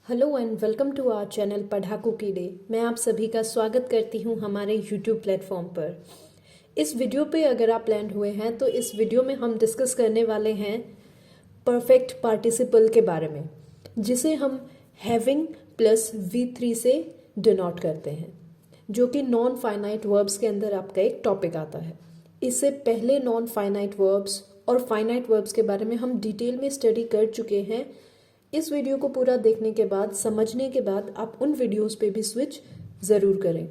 Hello and welcome to our channel Padhaku Keede. मैं आप सभी का स्वागत करती हूं हमारे यूट्यूब प्लेटफॉर्म पर। इस वीडियो पे अगर आप लैंड हुए हैं तो इस वीडियो में हम डिस्कस करने वाले हैं परफेक्ट पार्टिसिपल के बारे में, जिसे हम हैविंग प्लस V3 से डिनोट करते हैं, जो कि नॉन फाइनाइट वर्ब्स के अंदर आपका एक टॉपिक आता है। इससे पहले नॉन फाइनाइट वर्ब्स और फाइनाइट वर्ब्स के बारे में हम डिटेल में स्टडी कर चुके हैं। इस वीडियो को पूरा देखने के बाद, समझने के बाद आप उन वीडियोस पे भी स्विच ज़रूर करें।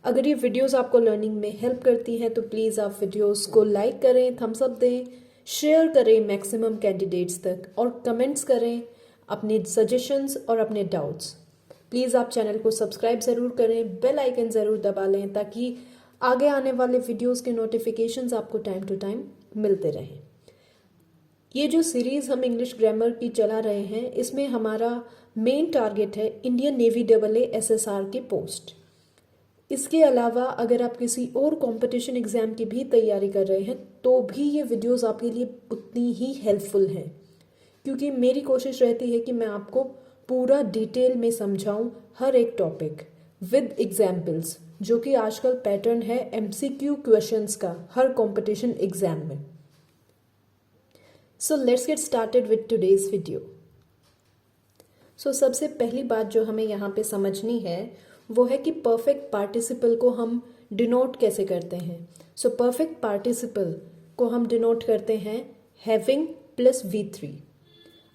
अगर ये वीडियोस आपको लर्निंग में हेल्प करती हैं तो प्लीज़ आप वीडियोस को लाइक करें, थम्स अप दें, शेयर करें मैक्सिमम कैंडिडेट्स तक और कमेंट्स करें अपने सजेशंस और अपने डाउट्स। प्लीज़ आप चैनल को सब्सक्राइब ज़रूर करें, बेल आइकन ज़रूर दबा लें ताकि आगे आने वाले वीडियोज़ के नोटिफिकेशंस आपको टाइम टू टाइम मिलते रहें। ये जो सीरीज़ हम इंग्लिश ग्रामर की चला रहे हैं, इसमें हमारा मेन टारगेट है इंडियन नेवी SSR की पोस्ट। इसके अलावा अगर आप किसी और कंपटीशन एग्ज़ाम की भी तैयारी कर रहे हैं तो भी ये वीडियोस आपके लिए उतनी ही हेल्पफुल हैं, क्योंकि मेरी कोशिश रहती है कि मैं आपको पूरा डिटेल में समझाऊं हर एक टॉपिक विद एग्जाम्पल्स, जो कि आजकल पैटर्न है MCQ क्वेश्चंस का हर कंपटीशन एग्ज़ाम में। So let's get started with today's video. सबसे पहली बात जो हमें यहाँ पे समझनी है वो है कि परफेक्ट पार्टिसिपल को हम डिनोट कैसे करते हैं। परफेक्ट पार्टिसिपल को हम डिनोट करते हैं हैविंग प्लस V3।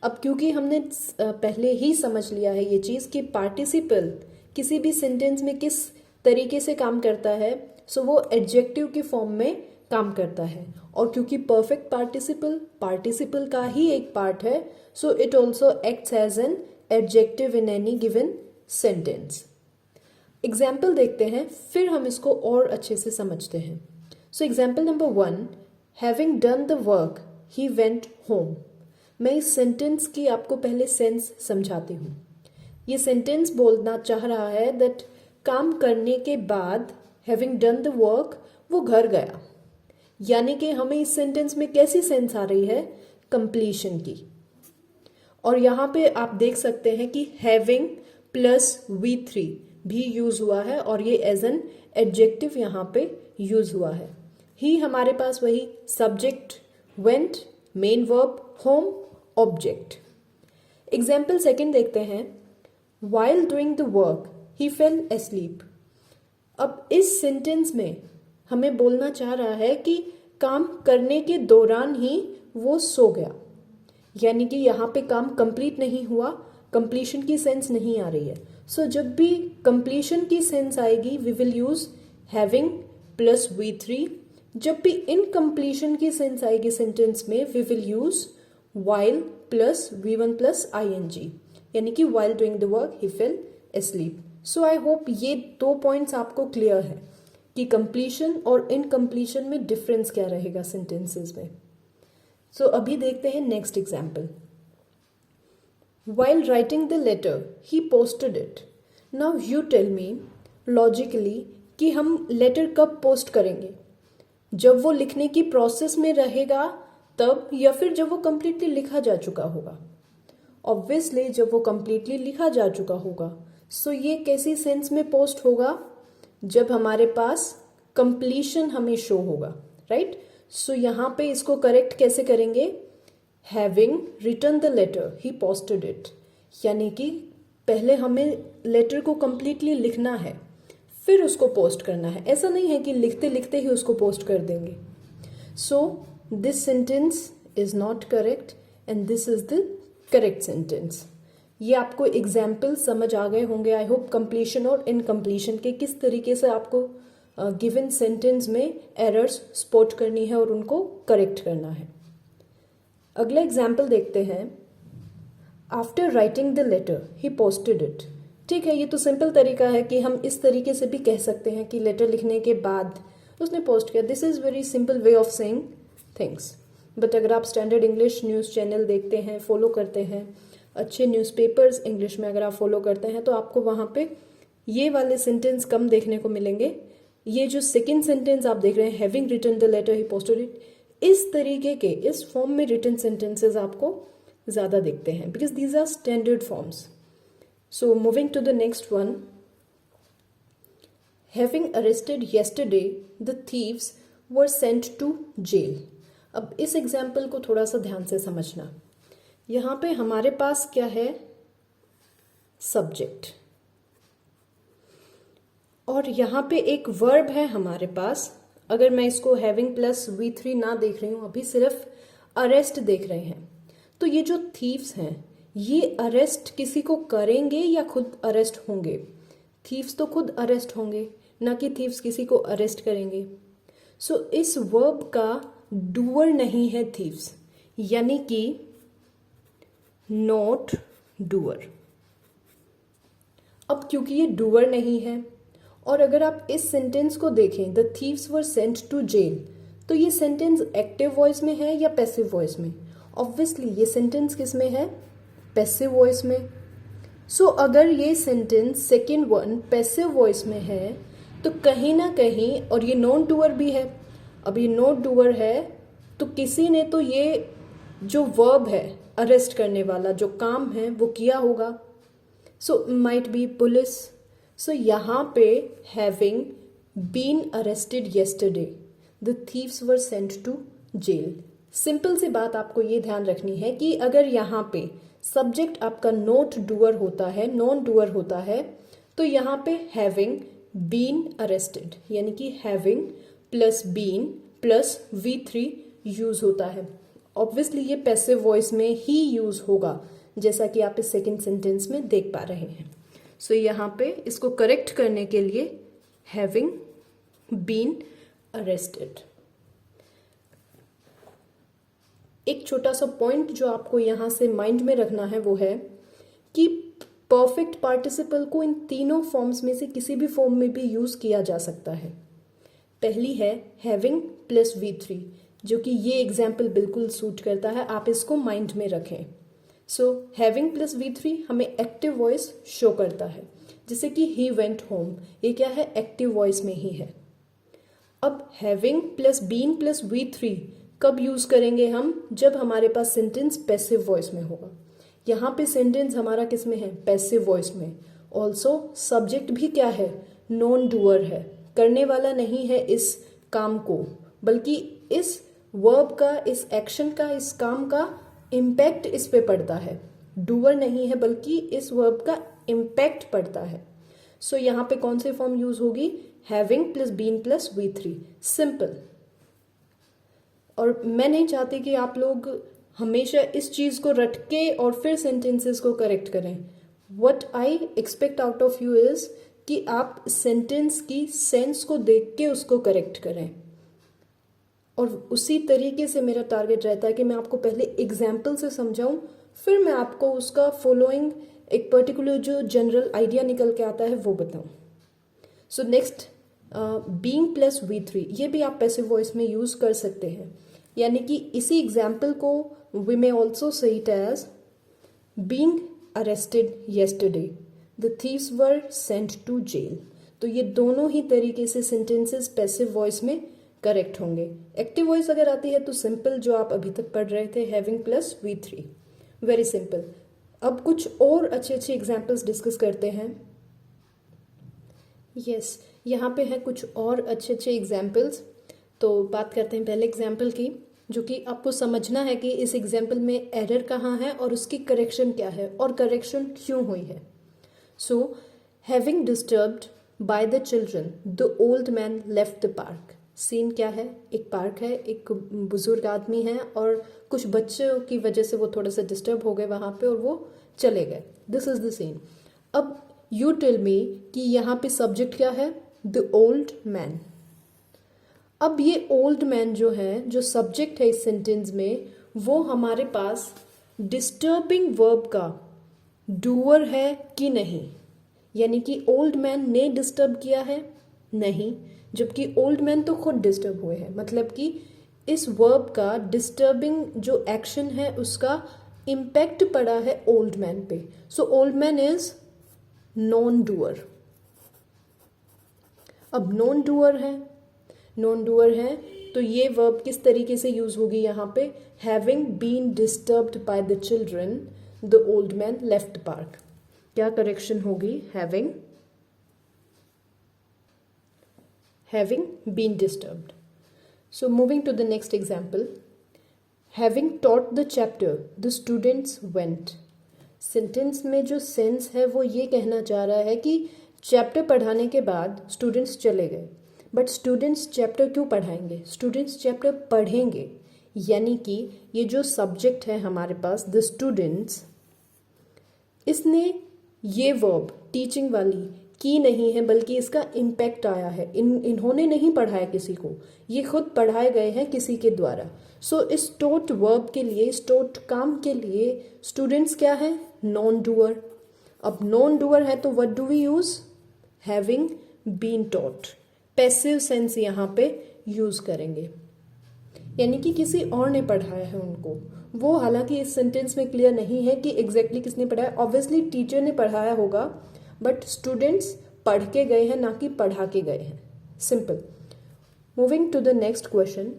अब क्योंकि हमने पहले ही समझ लिया है ये चीज़ कि पार्टिसिपल किसी भी सेंटेंस में किस तरीके से काम करता है, वो एडजेक्टिव की फॉर्म में काम करता है। और क्योंकि परफेक्ट पार्टिसिपल का ही एक पार्ट है, so it also acts as an adjective in any given sentence. Example देखते हैं, फिर हम इसको और अच्छे से समझते हैं। Example number 1, having done the work he went home. मैं इस सेंटेंस की आपको पहले सेंस समझाती हूँ। ये सेंटेंस बोलना चाह रहा है दैट काम करने के बाद हैविंग डन द वर्क वो घर गया, यानी कि हमें इस सेंटेंस में कैसी सेंस आ रही है, कंप्लीशन की। और यहाँ पे आप देख सकते हैं कि हैविंग प्लस V3 भी यूज हुआ है और ये एज एन एडजेक्टिव यहाँ पे यूज हुआ है। ही हमारे पास वही subject, went main verb, home object. Example second देखते हैं, while doing the work he fell asleep. अब इस सेंटेंस में हमें बोलना चाह रहा है कि काम करने के दौरान ही वो सो गया, यानी कि यहाँ पे काम कंप्लीट नहीं हुआ, कंप्लीशन की सेंस नहीं आ रही है। जब भी कंप्लीशन की सेंस आएगी we will use having plus V3। जब भी इनकम्प्लीशन की सेंस आएगी सेंटेंस में we will use while plus V1 plus ING, यानी कि while doing the work he fell asleep. I hope ये 2 पॉइंट्स आपको क्लियर है कि कंप्लीशन और इनकम्प्लीशन में डिफरेंस क्या रहेगा सेंटेंसेस में। अभी देखते हैं next example. While writing the letter he posted it. Now you tell me logically कि हम लेटर कब पोस्ट करेंगे, जब वो लिखने की प्रोसेस में रहेगा तब, या फिर जब वो कंप्लीटली लिखा जा चुका होगा। ऑब्वियसली जब वो कंप्लीटली लिखा जा चुका होगा। ये कैसी सेंस में पोस्ट होगा, जब हमारे पास कंप्लीशन हमें शो होगा, राइट। यहाँ पे इसको करेक्ट कैसे करेंगे, having written the letter he posted it, यानी कि पहले हमें लेटर को कंप्लीटली लिखना है फिर उसको पोस्ट करना है। ऐसा नहीं है कि लिखते लिखते ही उसको पोस्ट कर देंगे। This sentence is not correct and this is the correct sentence. ये आपको एग्जाम्पल समझ आ गए होंगे आई होप, कंप्लीशन और इनकम्प्लीशन के किस तरीके से आपको गिवन सेंटेंस में एरर्स स्पॉट करनी है और उनको करेक्ट करना है। अगला एग्जाम्पल देखते हैं, after writing the letter he posted it. ठीक है, ये तो सिंपल तरीका है कि हम इस तरीके से भी कह सकते हैं कि लेटर लिखने के बाद उसने पोस्ट किया। This is very simple way of saying things. But अगर आप स्टैंडर्ड इंग्लिश न्यूज़ चैनल देखते हैं, फॉलो करते हैं, अच्छे न्यूज़पेपर्स इंग्लिश में अगर आप फॉलो करते हैं, तो आपको वहाँ पे ये वाले सेंटेंस कम देखने को मिलेंगे। ये जो सेकंड सेंटेंस आप देख रहे हैं, having written the letter he posted it, इस तरीके के, इस फॉर्म में रिटन सेंटेंसेस आपको ज़्यादा दिखते हैं, because these are standard forms. So moving to the next one. Having arrested yesterday, the thieves were sent to jail. अब इस एग्जाम्पल को थोड़ा सा ध्यान से समझना. यहाँ पे हमारे पास क्या है? सब्जेक्ट. और यहाँ पे एक वर्ब है हमारे पास. अगर मैं इसको हैविंग प्लस V3 ना देख रही हूँ, अभी सिर्फ अरेस्ट देख रहे हैं, तो ये जो थीव्स हैं ये अरेस्ट किसी को करेंगे या खुद अरेस्ट होंगे? थीव्स तो खुद अरेस्ट होंगे, ना कि थीव्स किसी को अरेस्ट करेंगे. सो इस वर्ब का डूअर नहीं है थीव्स, यानी कि नॉट डूअर. अब क्योंकि ये डूअर नहीं है, और अगर आप इस सेंटेंस को देखें, the thieves were sent to jail, तो ये सेंटेंस एक्टिव वॉइस में है या पैसिव वॉइस में? ऑब्वियसली ये सेंटेंस किस में है? पैसिव वॉइस में. सो अगर ये sentence second one passive voice में है तो कहीं ना कहीं, और ये नॉन डूअर भी है, अब ये नॉट डूअर है तो किसी ने तो ये जो वर्ब है अरेस्ट करने वाला जो काम है वो किया होगा. So might be police. So यहाँ पे having been arrested yesterday the thieves were sent to jail. Simple सी बात आपको ये ध्यान रखनी है कि अगर यहाँ पे सब्जेक्ट आपका नॉट डूअर होता है, नॉन डूअर होता है, तो यहाँ पे हैविंग बीन अरेस्टेड यानी कि having plus been plus V3 use होता है. ऑब्वियसली ये पैसिव वॉइस में ही यूज होगा, जैसा कि आप इस सेकेंड सेंटेंस में देख पा रहे हैं. सो यहाँ पे इसको करेक्ट करने के लिए हैविंग बीन अरेस्टेड. एक छोटा सा पॉइंट जो आपको यहाँ से माइंड में रखना है वो है कि परफेक्ट पार्टिसिपल को इन तीनों फॉर्म्स में से किसी भी फॉर्म में भी यूज किया जा सकता है. पहली है हैविंग प्लस V3, जो कि ये एग्जाम्पल बिल्कुल सूट करता है, आप इसको माइंड में रखें. सो हैविंग प्लस V3 हमें एक्टिव वॉइस शो करता है, जैसे कि ही वेंट होम, ये क्या है? एक्टिव वॉइस में ही है. अब having plus been plus V3 कब यूज करेंगे हम? जब हमारे पास सेंटेंस पैसिव वॉइस में होगा. यहाँ पे सेंटेंस हमारा किस में है? पैसिव वॉइस में. ऑल्सो सब्जेक्ट भी क्या है? नॉन डूअर है, करने वाला नहीं है इस काम को, बल्कि इस वर्ब का, इस एक्शन का, इस काम का इम्पैक्ट इस पे पड़ता है. डूअर नहीं है, बल्कि इस वर्ब का इम्पैक्ट पड़ता है. सो यहाँ पे कौन सी फॉर्म यूज होगी? Having plus been plus V3. Simple. और मैं नहीं चाहती कि आप लोग हमेशा इस चीज को रट के और फिर सेंटेंसेस को करेक्ट करें. What I expect out of you is कि आप सेंटेंस की सेंस को देख के उसको करेक्ट करें. और उसी तरीके से मेरा टारगेट रहता है कि मैं आपको पहले एग्जाम्पल से समझाऊं, फिर मैं आपको उसका फॉलोइंग एक पर्टिकुलर जो जनरल आइडिया निकल के आता है वो बताऊं. So next, being plus V3, ये भी आप पैसिव वॉइस में यूज कर सकते हैं. यानी कि इसी एग्जाम्पल को we may also say it as being arrested yesterday the thieves were sent to jail. तो ये दोनों ही तरीके से सेंटेंसेस पैसिव वॉइस में करेक्ट होंगे. एक्टिव वॉइस अगर आती है तो सिंपल जो आप अभी तक पढ़ रहे थे, having plus V3. Very simple. अब कुछ और अच्छे अच्छे एग्जाम्पल्स डिस्कस करते हैं. यस, यहाँ पे है कुछ और अच्छे अच्छे एग्जाम्पल्स. तो बात करते हैं पहले एग्जाम्पल की, जो कि आपको समझना है कि इस एग्जाम्पल में एरर कहाँ है और उसकी करेक्शन क्या है और करेक्शन क्यों हुई है. So having disturbed by the children the old man left the park. Scene क्या है? एक पार्क है, एक बुजुर्ग आदमी है और कुछ बच्चों की वजह से वो थोड़ा सा डिस्टर्ब हो गए वहां पे और वो चले गए. This is the scene. अब यू टेल मी कि यहाँ पे सब्जेक्ट क्या है? The old man. अब ये ओल्ड मैन जो है, जो सब्जेक्ट है इस सेंटेंस में, वो हमारे पास डिस्टर्बिंग वर्ब का डूअर है कि नहीं? यानी कि ओल्ड मैन ने डिस्टर्ब किया है? नहीं, जबकि ओल्ड मैन तो खुद डिस्टर्ब हुए हैं. मतलब कि इस वर्ब का डिस्टर्बिंग जो एक्शन है उसका इम्पैक्ट पड़ा है ओल्ड मैन पे. So old man is non doer. अब नॉन डूअर है, नॉन डूअर है तो ये वर्ब किस तरीके से यूज होगी यहाँ पे? Having been disturbed by the children the old man left park. क्या करेक्शन होगी? having been disturbed. So moving to the next example, having taught the chapter the students went. Sentence में जो सेंस है वो ये कहना चाह रहा है कि चैप्टर पढ़ाने के बाद स्टूडेंट्स चले गए, बट स्टूडेंट्स चैप्टर क्यों पढ़ाएंगे? स्टूडेंट्स चैप्टर पढ़ेंगे, यानी कि ये जो सब्जेक्ट है हमारे पास द स्टूडेंट्स, इसने ये वर्ब टीचिंग वाली की नहीं है, बल्कि इसका इम्पैक्ट आया है। इन्होंने नहीं पढ़ाया किसी को, ये खुद पढ़ाए गए हैं किसी के द्वारा। सो इस टोट वर्ब के लिए, इस टोट काम के लिए स्टूडेंट्स क्या है? Non doer. अब नॉन डूअर है तो what do we use? Having been taught. Passive sense यहाँ पे यूज करेंगे, यानी कि किसी और ने पढ़ाया है उनको। वो हालांकि इस सेंटेंस में क्लियर नहीं है कि एग्जैक्टली किसने पढ़ाया। ऑब्वियसली टीचर ने पढ़ाया होगा, बट स्टूडेंट्स पढ़ के गए हैं, ना कि पढ़ा के गए हैं। Simple. Moving to the next question,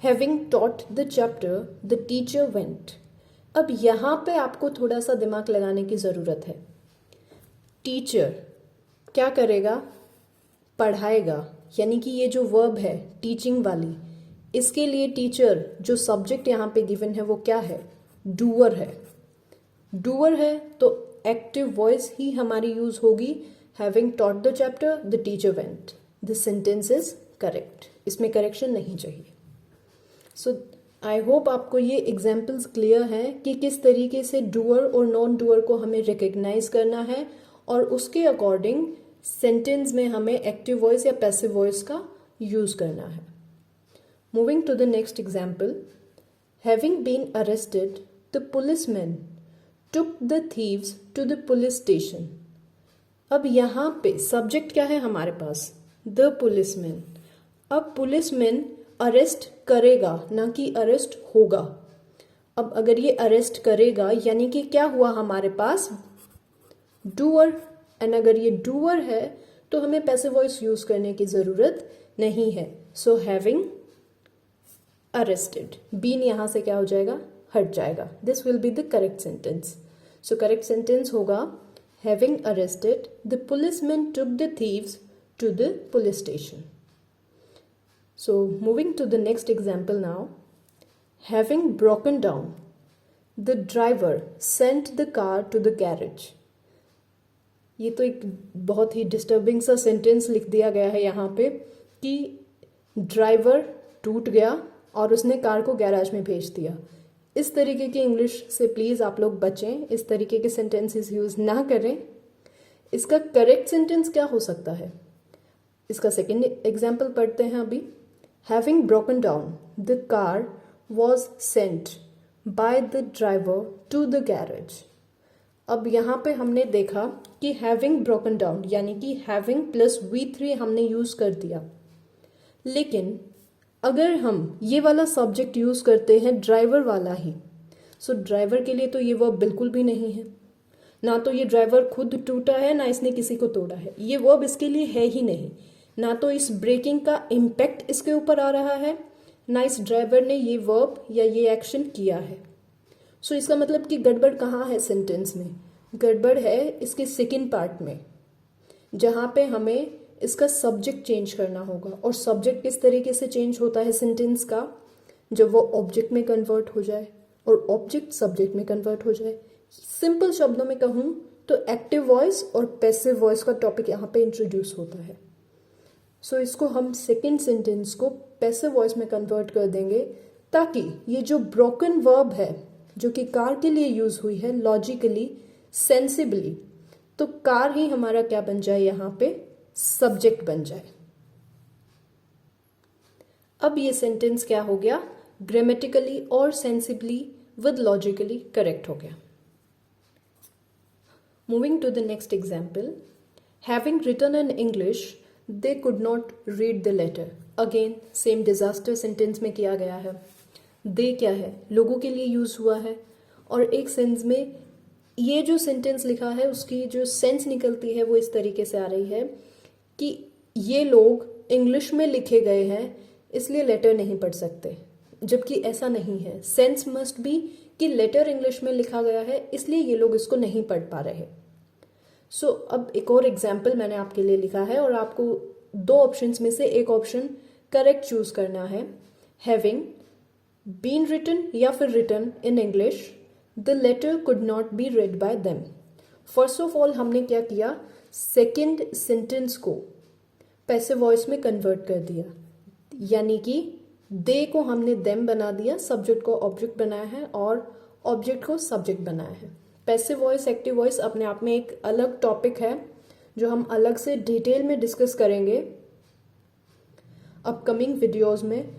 having taught the chapter the teacher went. अब यहाँ पे आपको थोड़ा सा दिमाग लगाने की ज़रूरत है। टीचर क्या करेगा? पढ़ाएगा, यानी कि ये जो वर्ब है टीचिंग वाली, इसके लिए टीचर जो सब्जेक्ट यहाँ पे गिवन है वो क्या है? डूअर है। डूअर है तो एक्टिव वॉइस ही हमारी यूज होगी। Having taught the chapter the teacher went. This sentence is correct, इसमें करेक्शन नहीं चाहिए। सो आई होप आपको ये एग्जाम्पल्स क्लियर हैं कि किस तरीके से डूअर और नॉन डूअर को हमें रिकग्नाइज करना है और उसके अकॉर्डिंग सेंटेंस में हमें एक्टिव वॉइस या पैसिव वॉइस का यूज करना है। Moving to the next example, having been arrested the policeman took the thieves to the police station. अब यहाँ पे सब्जेक्ट क्या है हमारे पास? The policeman. अब पुलिसमैन अरेस्ट करेगा, ना कि अरेस्ट होगा। अब अगर ये अरेस्ट करेगा यानी कि क्या हुआ हमारे पास? डूअर। एंड अगर ये डूअर है तो हमें पैसिव वॉइस यूज करने की जरूरत नहीं है। सो हैविंग अरेस्टेड, बीन यहां से क्या हो जाएगा? हट जाएगा। This will be the correct sentence. So correct sentence होगा having arrested the policeman took the thieves to the police station. So moving to the next example now, having broken down the driver sent the car to the garage. ये तो एक बहुत ही disturbing सा sentence लिख दिया गया है यहाँ पे कि ड्राइवर टूट गया और उसने कार को गैराज में भेज दिया। इस तरीके की इंग्लिश से प्लीज़ आप लोग बचें, इस तरीके के सेंटेंसेस यूज़ ना करें। इसका करेक्ट सेंटेंस क्या हो सकता है? इसका सेकेंड एग्जाम्पल पढ़ते हैं अभी। Having broken down the car was sent by the driver to the garage. अब यहाँ पे हमने देखा कि हैविंग ब्रोकन डाउन यानी कि हैविंग प्लस V3 हमने यूज़ कर दिया, लेकिन अगर हम ये वाला सब्जेक्ट यूज़ करते हैं ड्राइवर वाला ही, सो ड्राइवर के लिए तो ये वर्ब बिल्कुल भी नहीं है। ना तो ये ड्राइवर खुद टूटा है, ना इसने किसी को तोड़ा है। ये वर्ब इसके लिए है ही नहीं। ना तो इस ब्रेकिंग का इम्पैक्ट इसके ऊपर आ रहा है, ना इस ड्राइवर ने ये वर्ब या ये एक्शन किया है। सो इसका मतलब कि गड़बड़ कहाँ है सेंटेंस में? गड़बड़ है इसके सेकेंड पार्ट में, जहाँ पे हमें इसका सब्जेक्ट चेंज करना होगा। और सब्जेक्ट किस तरीके से चेंज होता है सेंटेंस का? जब वो ऑब्जेक्ट में कन्वर्ट हो जाए और ऑब्जेक्ट सब्जेक्ट में कन्वर्ट हो जाए। सिंपल शब्दों में कहूँ तो एक्टिव वॉइस और पैसिव वॉइस का टॉपिक यहाँ पे इंट्रोड्यूस होता है। सो इसको हम सेकेंड सेंटेंस को पैसिव वॉइस में कन्वर्ट कर देंगे, ताकि ये जो ब्रोकन वर्ब है जो कि कार के लिए यूज हुई है, लॉजिकली सेंसिबली, तो कार ही हमारा क्या बन जाए? यहाँ पे सब्जेक्ट बन जाए। अब ये सेंटेंस क्या हो गया? ग्रामेटिकली और सेंसिबली विद लॉजिकली करेक्ट हो गया। Moving to the next example, having written in English they could not read the letter. Again same disaster sentence में किया गया है। दे क्या है? लोगों के लिए यूज हुआ है, और एक सेंस में ये जो सेंटेंस लिखा है उसकी जो सेंस निकलती है वो इस तरीके से आ रही है कि ये लोग इंग्लिश में लिखे गए हैं इसलिए लेटर नहीं पढ़ सकते, जबकि ऐसा नहीं है। सेंस मस्ट बी कि लेटर इंग्लिश में लिखा गया है, इसलिए ये लोग इसको नहीं पढ़ पा रहे। सो अब एक और एग्जाम्पल मैंने आपके लिए लिखा है और आपको दो ऑप्शंस में से एक ऑप्शन करेक्ट चूज करना है। हैविंग बीन रिटन या फिर written in English, the letter could not be read by them. First of all हमने क्या किया, सेकेंड सेंटेंस को पैसिव वॉइस में कन्वर्ट कर दिया, यानी कि दे को हमने देम बना दिया, सब्जेक्ट को ऑब्जेक्ट बनाया है और ऑब्जेक्ट को सब्जेक्ट बनाया है। पैसिव वॉइस एक्टिव वॉइस अपने आप में एक अलग टॉपिक है जो हम अलग से डिटेल में डिस्कस करेंगे अपकमिंग वीडियोस में।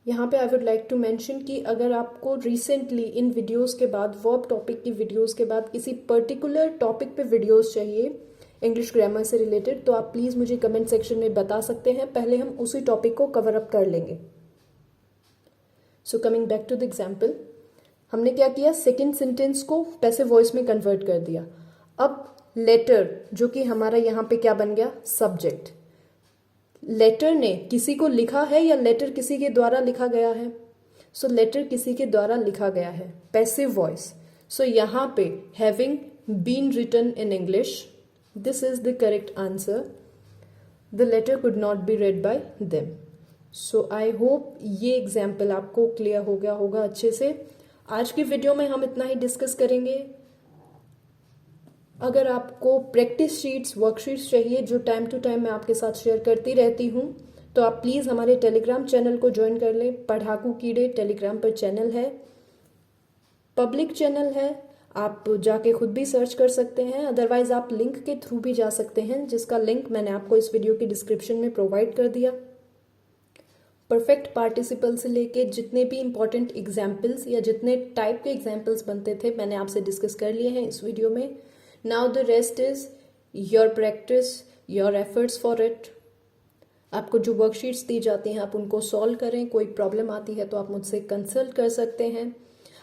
यहाँ पे I would like to mention कि अगर आपको रिसेंटली इन वीडियोस के बाद, वर्ब टॉपिक की वीडियोस के बाद किसी पर्टिकुलर टॉपिक पे वीडियोस चाहिए इंग्लिश ग्रामर से रिलेटेड, तो आप प्लीज मुझे कमेंट सेक्शन में बता सकते हैं। पहले हम उसी टॉपिक को कवर अप कर लेंगे। So coming back to the example, हमने क्या किया, सेकेंड सेंटेंस को पैसिव वॉइस में कन्वर्ट कर दिया। अब लेटर जो कि हमारा यहाँ पे क्या बन गया, सब्जेक्ट। लेटर ने किसी को लिखा है या लेटर किसी के द्वारा लिखा गया है? सो लेटर किसी के द्वारा लिखा गया है, पैसिव वॉइस। सो यहाँ पे having been written in English, this is the correct answer. The letter could not be read by them. So I hope ये एग्जाम्पल आपको क्लियर हो गया होगा अच्छे से। आज की वीडियो में हम इतना ही डिस्कस करेंगे। अगर आपको प्रैक्टिस शीट्स, वर्कशीट्स चाहिए जो टाइम टू टाइम मैं आपके साथ शेयर करती रहती हूँ, तो आप प्लीज़ हमारे टेलीग्राम चैनल को ज्वाइन कर लें। पढ़ाकू कीड़े टेलीग्राम पर चैनल है, पब्लिक चैनल है, आप जाके खुद भी सर्च कर सकते हैं। अदरवाइज आप लिंक के थ्रू भी जा सकते हैं, जिसका लिंक मैंने आपको इस वीडियो की डिस्क्रिप्शन में प्रोवाइड कर दिया। परफेक्ट पार्टिसिपल से लेके जितने भी इंपॉर्टेंट एग्जाम्पल्स या जितने टाइप के एग्जाम्पल्स बनते थे मैंने आपसे डिस्कस कर लिए हैं इस वीडियो में। Now the rest is your practice, your efforts for it. आपको जो वर्कशीट्स दी जाती हैं आप उनको सॉल्व करें। कोई प्रॉब्लम आती है तो आप मुझसे कंसल्ट कर सकते हैं।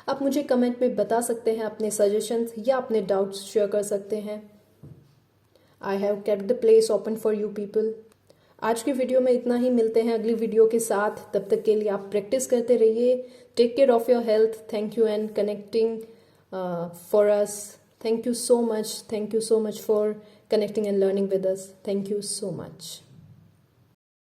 आप मुझे कमेंट में बता सकते हैं अपने सजेशंस या अपने डाउट्स शेयर कर सकते हैं। I have kept the place open for you people. आज की वीडियो में इतना ही, मिलते हैं अगली वीडियो के साथ। तब तक के लिए आप प्रैक्टिस करते रहिए। Take care of your health. Thank you and connecting for us. Thank you so much. Thank you so much for connecting and learning with us. Thank you so much.